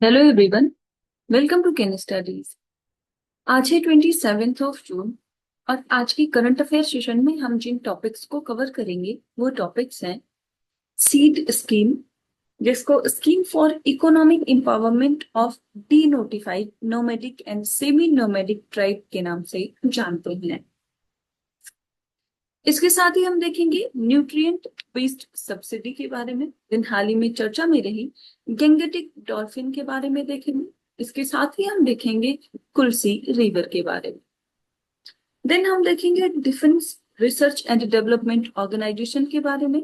Hello everyone. Welcome to can studies. आज है 27 जून और आज की करंट अफेयर सेशन में हम जिन टॉपिक्स को कवर करेंगे वो टॉपिक्स हैं सीड स्कीम, जिसको scheme for economic empowerment of D notified nomadic and semi nomadic tribe के नाम से जानते हैं। इसके साथ ही हम देखेंगे न्यूट्रिएंट बेस्ड सब्सिडी के बारे में, दिन हाल ही में चर्चा में रही गैंगेटिक डॉल्फिन के बारे में देखेंगे। इसके साथ ही हम देखेंगे कुल्सी रिवर के बारे में। देन हम देखेंगे defence research and development organisation के बारे में,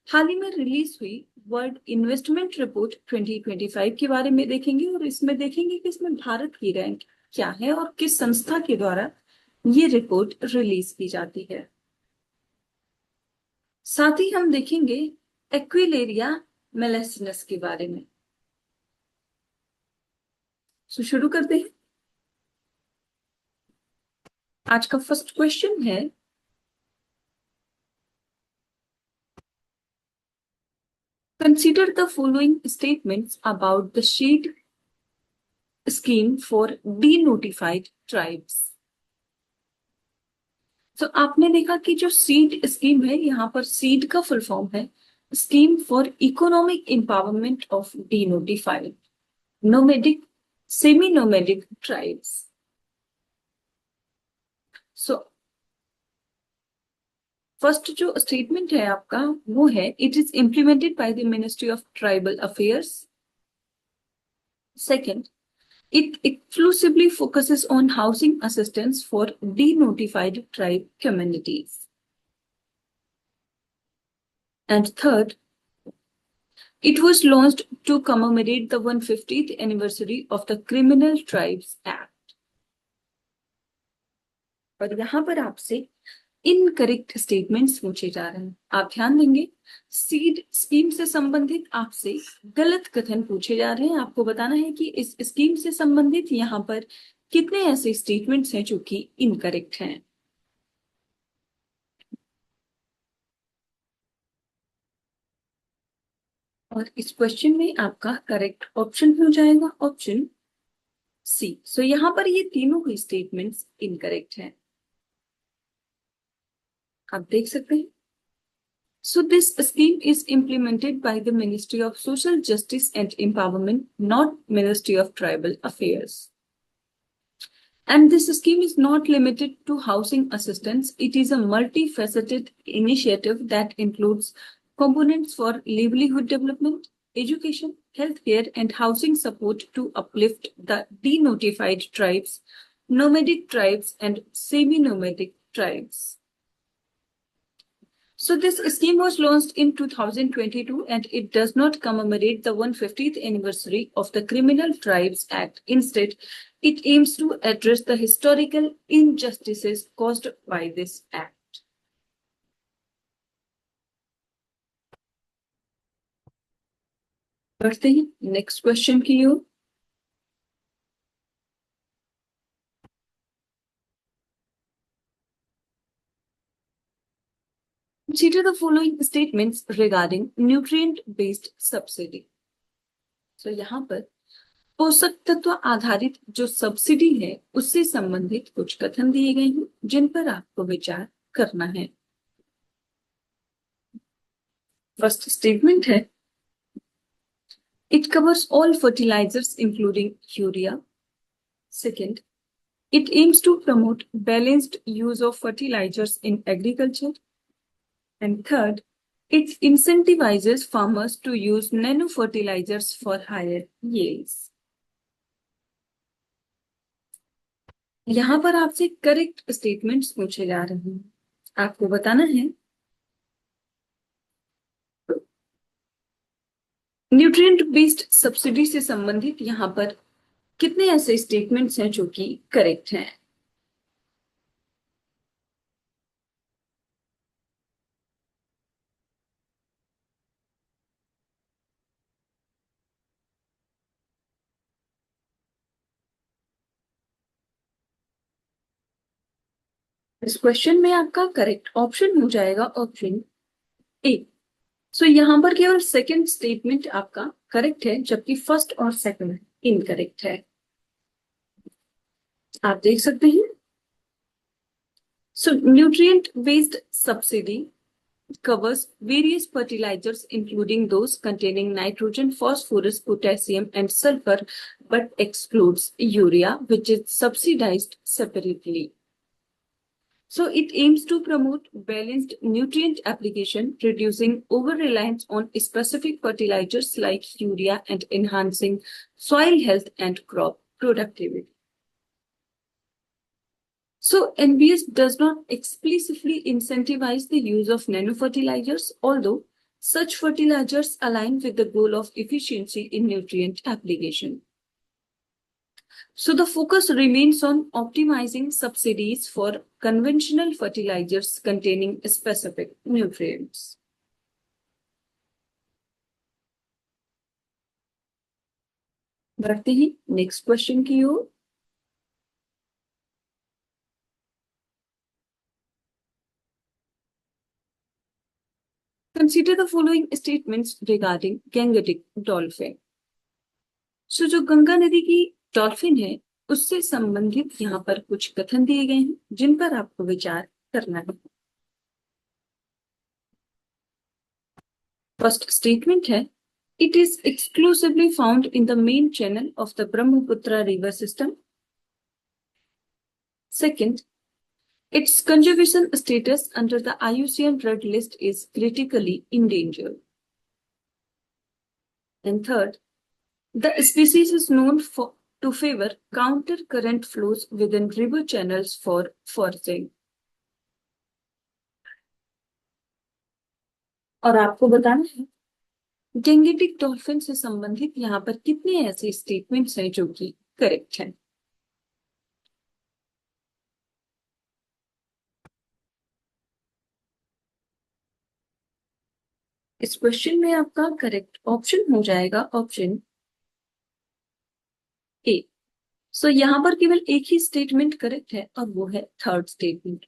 हाल ही में रिलीज हुई वर्ल्ड इन्वेस्टमेंट रिपोर्ट 2025 के बारे में देखेंगे और इसमें देखेंगे कि इसमें भारत की रैंक क्या है और किस संस्था के द्वारा ये रिपोर्ट रिलीज की जाती है। साथ ही हम देखेंगे एक्विलेरिया मेलेसिनस के बारे में। शुरू करते हैं। आज का फर्स्ट क्वेश्चन है, consider the following statements about the शीड scheme for D notified tribes. तो आपने देखा कि जो सीड स्कीम है, यहाँ पर सीड का फुल फॉर्म है scheme for economic empowerment of D notified nomadic semi nomadic tribes. So first जो स्टेटमेंट है आपका वो है, it is implemented by the ministry of tribal affairs. Second, it exclusively focuses on housing assistance for denotified tribe communities. And third, it was launched to commemorate the 150th anniversary of the Criminal Tribes Act. और यहाँ पर आपसे incorrect statements पूछे जा रहे हैं। आप ध्यान देंगे, सीड स्कीम से संबंधित आपसे गलत कथन पूछे जा रहे हैं। आपको बताना है कि इस स्कीम से संबंधित यहाँ पर कितने ऐसे स्टेटमेंट्स हैं जो कि इनकरेक्ट हैं। और इस क्वेश्चन में आपका करेक्ट ऑप्शन हो जाएगा ऑप्शन सी। सो यहाँ पर ये तीनों ही स्टेटमेंट्स इनकरेक्ट हैं। आप देख सकते हैं। So this scheme is implemented by the Ministry of Social Justice and Empowerment, not Ministry of Tribal Affairs. And this scheme is not limited to housing assistance. It is a multifaceted initiative that includes components for livelihood development, education, healthcare, and housing support to uplift the denotified tribes, nomadic tribes, and semi-nomadic tribes. So this scheme was launched in 2022 and it does not commemorate the 150th anniversary of the Criminal Tribes Act. Instead, it aims to address the historical injustices caused by this act. बढ़ते हैं next question की ओर। Consider the following statements regarding nutrient-based subsidy. So यहाँ पर पोषक तत्व आधारित जो subsidy है उससे संबंधित कुछ कथन दिए गए हैं जिन पर आपको विचार करना है। फर्स्ट स्टेटमेंट है, it covers all fertilizers including urea. Second, it aims to promote balanced use of fertilizers in agriculture. And third, it incentivizes farmers to use nano fertilizers for higher yields. यहाँ पर आपसे correct statements पूछे जा रहे हैं। आपको बताना है न्यूट्रिएंट बेस्ड सब्सिडी से संबंधित यहाँ पर कितने ऐसे स्टेटमेंट्स हैं जो कि करेक्ट हैं। इस क्वेश्चन में आपका करेक्ट ऑप्शन हो जाएगा ऑप्शन ए। सो यहाँ पर केवल सेकंड स्टेटमेंट आपका करेक्ट है, जबकि फर्स्ट और सेकंड इनकरेक्ट है। आप देख सकते हैं। So nutrient based subsidy covers various fertilizers including those containing nitrogen, phosphorus, potassium and sulfur, but excludes urea, which is subsidized separately. So it aims to promote balanced nutrient application, reducing over-reliance on specific fertilizers like urea and enhancing soil health and crop productivity. So NBS does not explicitly incentivize the use of nanofertilizers, although such fertilizers align with the goal of efficiency in nutrient application. So the focus remains on optimizing subsidies for conventional fertilizers containing specific nutrients. बढ़ते हैं next question की ओर। Consider the following statements regarding Gangetic dolphin. So जो गंगा नदी की dolphin है उससे संबंधित यहाँ पर कुछ कथन दिए गए हैं जिन पर आपको विचार करना है। फर्स्ट स्टेटमेंट है, it is exclusively found in the main channel of the Brahmaputra river system. Second, its conservation status under the IUCN Red List is critically endangered. And third, the species is known to favor counter-current flows within river channels for foraging. और आपको बताना है Gangetic dolphin से संबंधित यहाँ पर कितने ऐसे स्टेटमेंट्स हैं जो कि करेक्ट हैं। इस क्वेश्चन में आपका करेक्ट ऑप्शन हो जाएगा ऑप्शन ए। सो यहाँ पर केवल एक ही स्टेटमेंट करेक्ट है और वो है थर्ड स्टेटमेंट,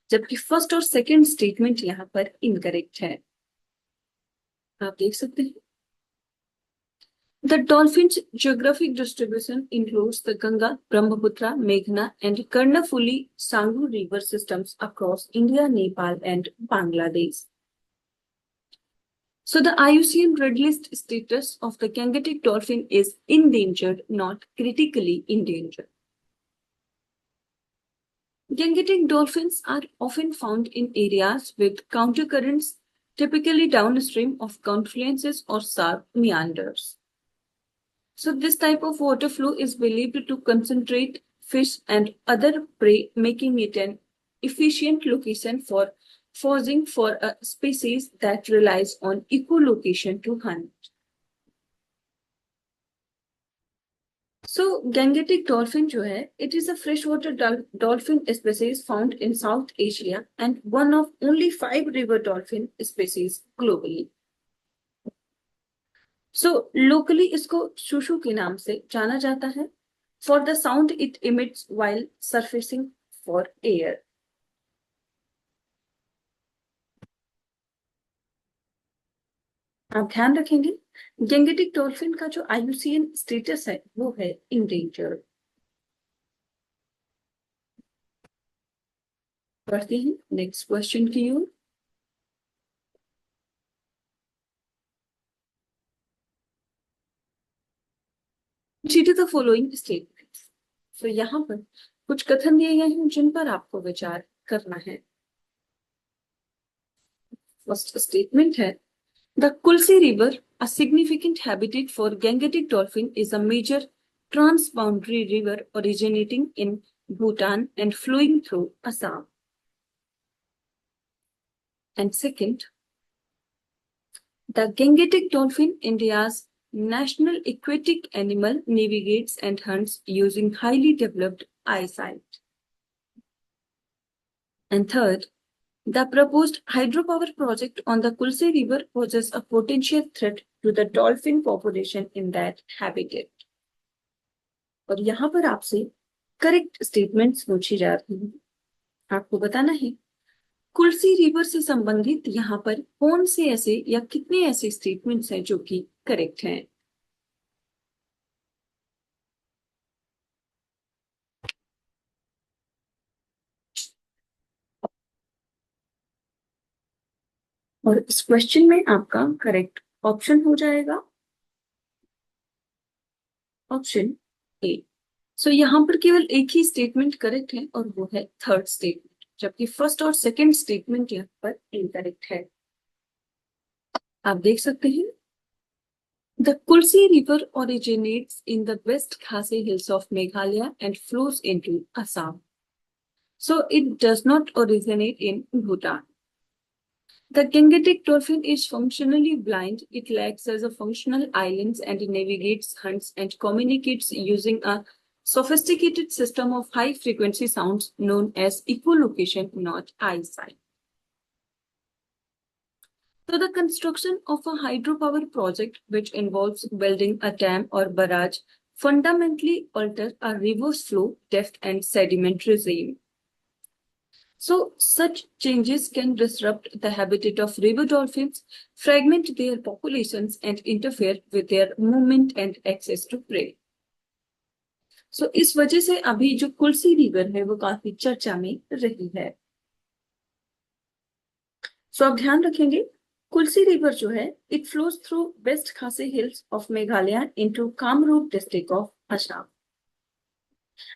जबकि फर्स्ट और सेकंड स्टेटमेंट यहाँ पर इनकरेक्ट है। आप देख सकते हैं। The dolphin's geographic distribution includes the Ganga, Brahmaputra, Meghna, and Karnafuli Sanghu river systems across India, Nepal, and Bangladesh. So the IUCN Red List status of the Gangetic dolphin is endangered, not critically endangered. Gangetic dolphins are often found in areas with countercurrents, typically downstream of confluences or sharp meanders. So this type of water flow is believed to concentrate fish and other prey, making it an efficient location for foraging for a species that relies on echolocation to hunt. So Gangetic dolphin जो है, it is a freshwater dolphin species found in South Asia and one of only 5 river dolphin species globally. So locally इसको shushu के नाम से जाना जाता है for the sound it emits while surfacing for air. आप ध्यान रखेंगे गैंगेटिक डॉल्फिन का जो IUCN स्टेटस है वो है इंडेंजर्ड। बढ़ते हैं नेक्स्ट क्वेश्चन की ओर। Consider the following statements. So यहाँ पर कुछ कथन दिए गए हैं जिन पर आपको विचार करना है। फर्स्ट स्टेटमेंट है, the Kulsi River, a significant habitat for Gangetic dolphin, is a major transboundary river originating in Bhutan and flowing through Assam. And second, the Gangetic dolphin, India's national aquatic animal, navigates and hunts using highly developed eyesight. And third, the proposed hydropower project on the Kulsi River poses a potential threat to the dolphin population in that habitat. और यहाँ पर आपसे correct statements पूछी जा रही हैं। आपको बताना है कुल्सी रिवर से संबंधित यहाँ पर कौन से ऐसे या कितने ऐसे स्टेटमेंट्स हैं जो कि करेक्ट हैं? और इस क्वेश्चन में आपका करेक्ट ऑप्शन हो जाएगा ऑप्शन ए। सो यहाँ पर केवल एक ही स्टेटमेंट करेक्ट है और वो है थर्ड स्टेटमेंट, जबकि फर्स्ट और सेकंड स्टेटमेंट यहाँ पर इनकरेक्ट है। आप देख सकते हैं, the Kulsi river originates in the West Khasi Hills of Meghalaya and flows into Assam. So it does not originate in Bhutan. The Gangetic dolphin is functionally blind. It lacks as a functional islands and navigates, hunts, and communicates using a sophisticated system of high-frequency sounds known as echolocation, not eyesight. So the construction of a hydropower project which involves building a dam or barrage fundamentally alters a river's flow, depth, and sediment regime. So such changes can disrupt the habitat of river dolphins, fragment their populations, and interfere with their movement and access to prey. So इस वजह से अभी जो कुल्सी river है वो काफी चर्चा में रही है। सो आप ध्यान रखेंगे, कुल्सी रिवर जो है इट फ्लोज थ्रू वेस्ट खासी hills of Meghalaya into Kamrup district of Assam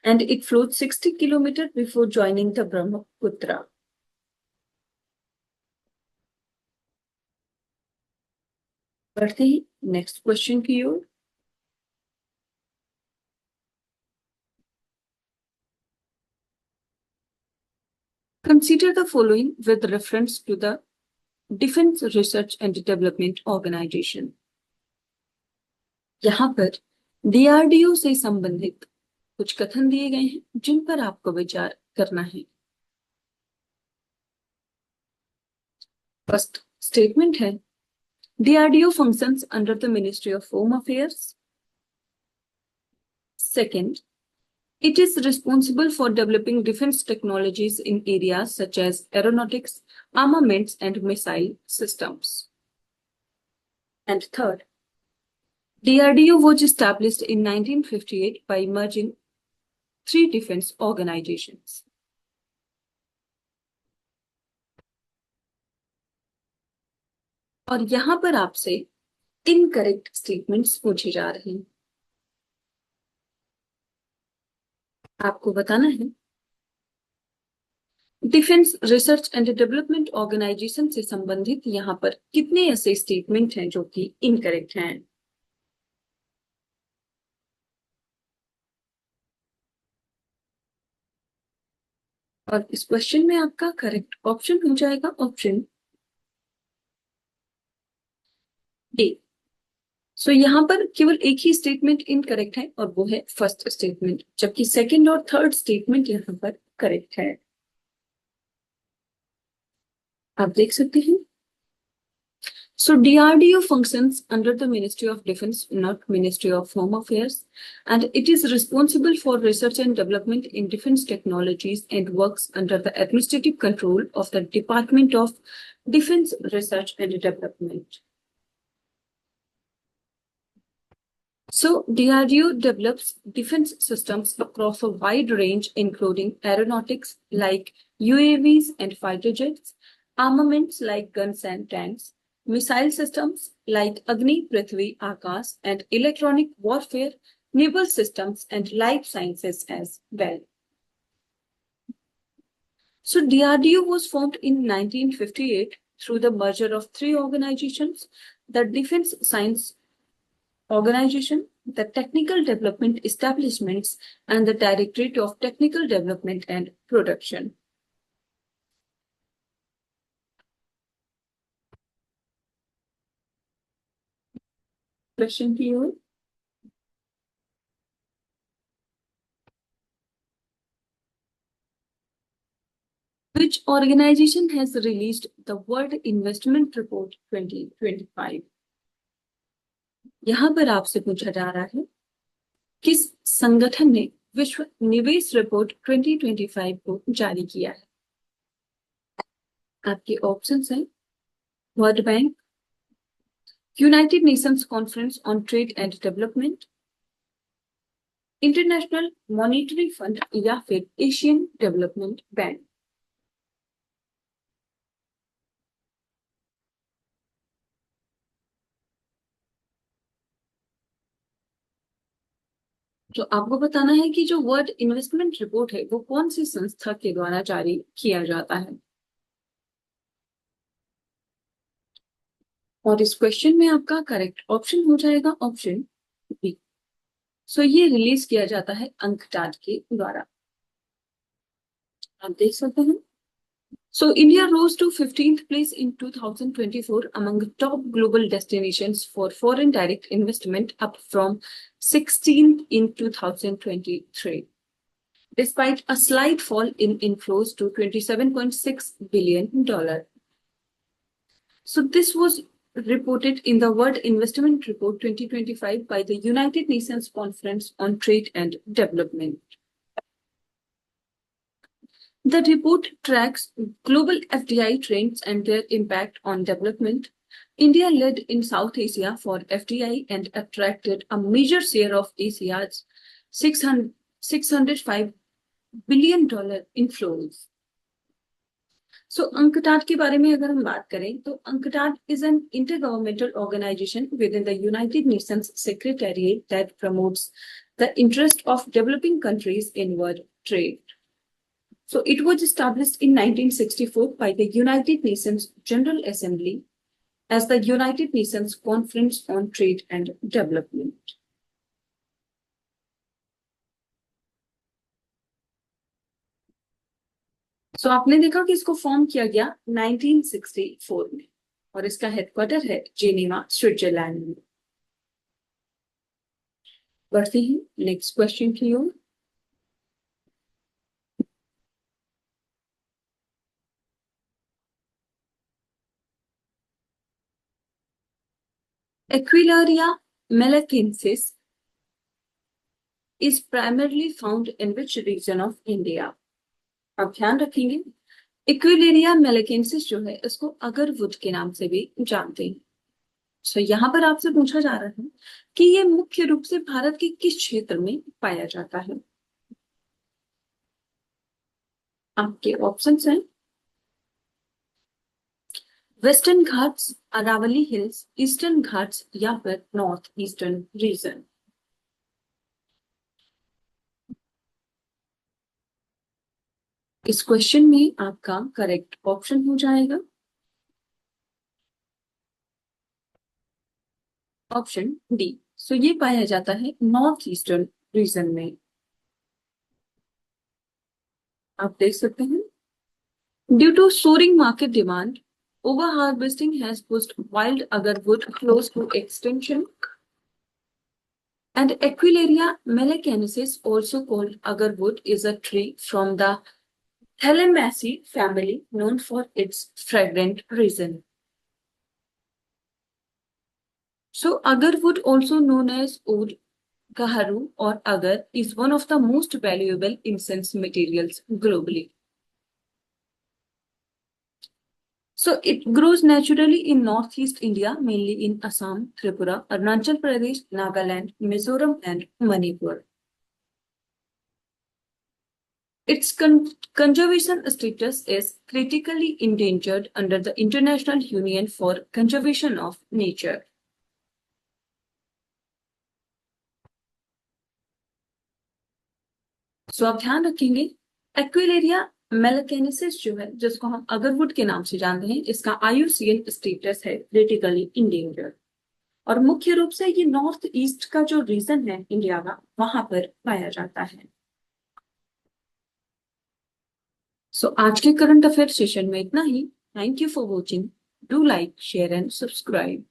and it flows 60 kilometers before joining the Brahmaputra. बढ़ते ही नेक्स्ट क्वेश्चन की ओर। Consider the following with reference to the Defense Research and Development Organization. यहाँ पर DRDO से संबंधित कुछ कथन दिए गए हैं जिन पर आपको विचार करना है। फर्स्ट स्टेटमेंट है, DRDO functions under the Ministry of Home Affairs. Second, it is responsible for developing defense technologies in areas such as aeronautics, armaments, and missile systems. And third, DRDO was established in 1958 by merging three defense organizations. और यहां पर आपसे incorrect statements पूछे जा रहे हैं। आपको बताना है defence research and development organisation से संबंधित यहाँ पर कितने ऐसे स्टेटमेंट हैं जो कि इनकरेक्ट हैं। और इस क्वेश्चन में आपका करेक्ट ऑप्शन हो जाएगा ऑप्शन ए। सो यहाँ पर केवल एक ही स्टेटमेंट इनकरेक्ट है और वो है फर्स्ट स्टेटमेंट, जबकि सेकंड और थर्ड स्टेटमेंट यहाँ पर करेक्ट है। आप देख सकते हैं, so DRDO functions under the Ministry of Defense, not Ministry of Home Affairs, and it is responsible for research and development in defense technologies and works under the administrative control of the Department of Defense Research and Development. So DRDO develops defense systems across a wide range, including aeronautics like UAVs and fighter jets, armaments like guns and tanks, missile systems like Agni, Prithvi, Akash, and electronic warfare, naval systems, and life sciences as well. So DRDO was formed in 1958 through the merger of three organizations: the Defense Science Organization, the Technical Development Establishments, and the Directorate of Technical Development and Production. Question की ओर। Which organization has released the World Investment Report 2025? यहाँ पर आपसे पूछा जा रहा है किस संगठन ने विश्व निवेश रिपोर्ट 2025 को जारी किया है। आपके ऑप्शंस हैं world bank, United Nations conference on trade and development, international monetary fund या फिर एशियन डेवलपमेंट बैंक। तो आपको बताना है कि जो वर्ल्ड इन्वेस्टमेंट रिपोर्ट है वो कौन सी संस्था के द्वारा जारी किया जाता है। और इस क्वेश्चन में आपका करेक्ट ऑप्शन हो जाएगा ऑप्शन बी। सो ये रिलीज किया जाता है अंकटाड के द्वारा। आप देख सकते हैं। So India rose to 15th place in 2024 among top global destinations for foreign direct investment, up from 16th in 2023, despite a slight fall in inflows to $27.6 billion. So this was reported in the World Investment Report 2025 by the United Nations Conference on Trade and Development. The report tracks global FDI trends and their impact on development. India led in South Asia for FDI and attracted a major share of Asia's $605 billion inflows. So, UNCTAD के बारे में अगर हम बात करें तो UNCTAD is an intergovernmental organization within the United Nations Secretariat that promotes the interest of developing countries in world trade. So it was established in 1964 by the United Nations General Assembly as the United Nations Conference on Trade and Development. So आपने देखा कि इसको form किया गया 1964 में और इसका headquarter है जेनेवा, स्विट्जरलैंड में। बढ़ते हैं नेक्स्ट क्वेश्चन की ओर। Equilaria malacensis is primarily found in which region of India? आप ध्यान रखेंगे इक्विलेरिया मेलेकेंसिस जो है इसको अगरवुड के नाम से भी जानते हैं। सो यहाँ पर आपसे पूछा जा रहा है कि ये मुख्य रूप से भारत के किस क्षेत्र में पाया जाता है। आपके ऑप्शंस हैं western Ghats, Aravalli hills, eastern Ghats या फिर नॉर्थ ईस्टर्न रीजन। इस क्वेश्चन में आपका करेक्ट ऑप्शन हो जाएगा ऑप्शन डी। सो ये पाया जाता है नॉर्थ ईस्टर्न रीजन में। आप देख सकते हैं due to soaring market demand, overharvesting has pushed wild agarwood close to extinction. And Equilaria melecensis, also called agarwood, is a tree from the Thalamaceae family known for its fragrant resin. So agarwood, also known as oud, gaharu or agar, is one of the most valuable incense materials globally. So it grows naturally in northeast India, mainly in Assam, Tripura, Arunachal Pradesh, Nagaland, Mizoram and Manipur. Its conservation status is critically endangered under the International Union for Conservation of Nature. So आप ध्यान रखेंगे एक्विलेरिया मेलेकेनेसिस जो है जिसको हम agarwood के नाम से जानते हैं, इसका IUCN स्टेटस है क्रिटिकली इंडेंजर्ड और मुख्य रूप से ये नॉर्थ ईस्ट का जो रीजन है इंडिया का वहां पर पाया जाता है। सो आज के करंट अफेयर सेशन में इतना ही। Thank you for watching. Do like, share and subscribe.